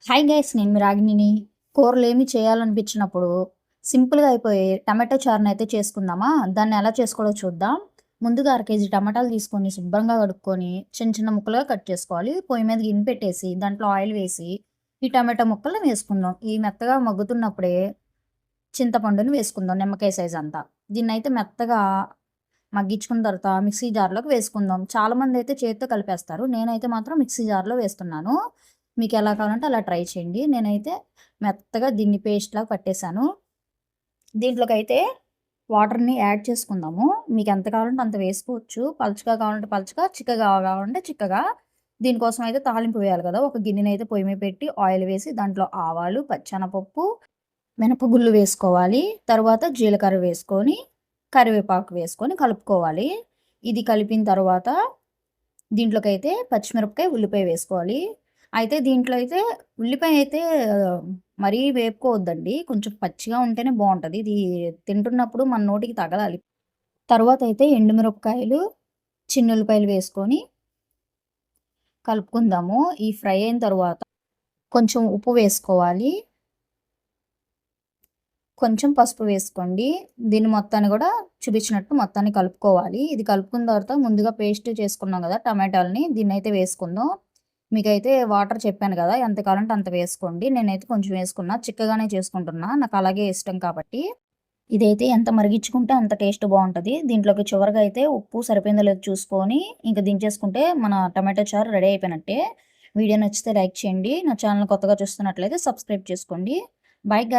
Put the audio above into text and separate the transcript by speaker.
Speaker 1: Hi guys, నేను మీ రాగిణిని. కూరలేమి చేయాలనిపించినప్పుడు సింపుల్గా అయిపోయే టమాటో చారుని అయితే చేసుకుందామా? దాన్ని ఎలా చేసుకోవాలో చూద్దాం. ముందుగా అర కేజీ టమాటాలు తీసుకొని శుభ్రంగా కడుక్కొని చిన్న చిన్న ముక్కలుగా కట్ చేసుకోవాలి. పొయ్యి మీద గిన్నె పెట్టేసి దాంట్లో ఆయిల్ వేసి ఈ టమాటో ముక్కల్ని వేసుకుందాం. ఈ మెత్తగా మగ్గుతున్నప్పుడే చింతపండుని వేసుకుందాం, నిమ్మకాయ సైజ్ అంతా. దీన్ని అయితే మెత్తగా మగ్గించుకున్న తర్వాత మిక్సీ జార్లోకి వేసుకుందాం. చాలామంది అయితే చేతితో కలిపేస్తారు, నేనైతే మాత్రం మిక్సీ జార్లో వేస్తున్నాను. మీకు ఎలా కావాలంటే అలా ట్రై చేయండి. నేనైతే మెత్తగా దీన్ని పేస్ట్‌లాగా పట్టేసాను. దీంట్లోకైతే వాటర్‌ని యాడ్ చేసుకుందాము. మీకు ఎంత కావాలంటే అంత వేసుకోవచ్చు. పలుచగా కావాలంటే పలుచగా, చిక్కగా కావాలంటే చిక్కగా. దీనికోసం అయితే తాలింపు వేయాలి కదా! ఒక గిన్నెనైతే పొయ్యి మీద పెట్టి ఆయిల్ వేసి దాంట్లో ఆవాలు, పచ్చెనపప్పు, మినపగుళ్ళు వేసుకోవాలి. తర్వాత జీలకర్ర వేసుకొని, కరివేపాకు వేసుకొని కలుపుకోవాలి. ఇది కలిపిన తర్వాత దీంట్లోకైతే పచ్చిమిరపకాయ, ఉల్లిపాయ వేసుకోవాలి. అయితే దీంట్లో అయితే ఉల్లిపాయ అయితే మరీ వేపుకోవద్దండి. కొంచెం పచ్చిగా ఉంటేనే బావుంటది. ఇది తింటున్నప్పుడు మన నోటికి తగలాలి. తరువాతయితే ఎండుమిరపకాయలు, చిన్నుల్లిపాయలు వేసుకొని కలుపుకుందాము. ఈ ఫ్రై అయిన తరువాత కొంచెం ఉప్పు వేసుకోవాలి. కొంచెం పసుపు వేసుకోండి. దీన్ని మొత్తాన్ని కూడా చూపించినట్టు మొత్తాన్ని కలుపుకోవాలి. ఇది కలుపుకున్న తర్వాత ముందుగా పేస్ట్ చేసుకున్నాం కదా టమాటాలని, దీన్నైతే వేసుకుందాం. మీకైతే వాటర్ చెప్పాను కదా, ఎంత కావాలంటే అంత వేసుకోండి. నేనైతే కొంచెం వేసుకున్నా, చిక్కగానే చేసుకుంటున్నా, నాకు అలాగే ఇష్టం కాబట్టి. ఇదైతే ఎంత మరిగించుకుంటే అంత టేస్ట్ బాగుంటుంది. దీంట్లోకి చివరిగా అయితే ఉప్పు సరిపోయిందో లేదో చూసుకొని ఇంకా దించేసుకుంటే మన టమాటో చారు రెడీ అయిపోయినట్టే. వీడియో నచ్చితే లైక్ చేయండి. నా ఛానల్ కొత్తగా చూస్తున్నట్లయితే సబ్స్క్రైబ్ చేసుకోండి. బై.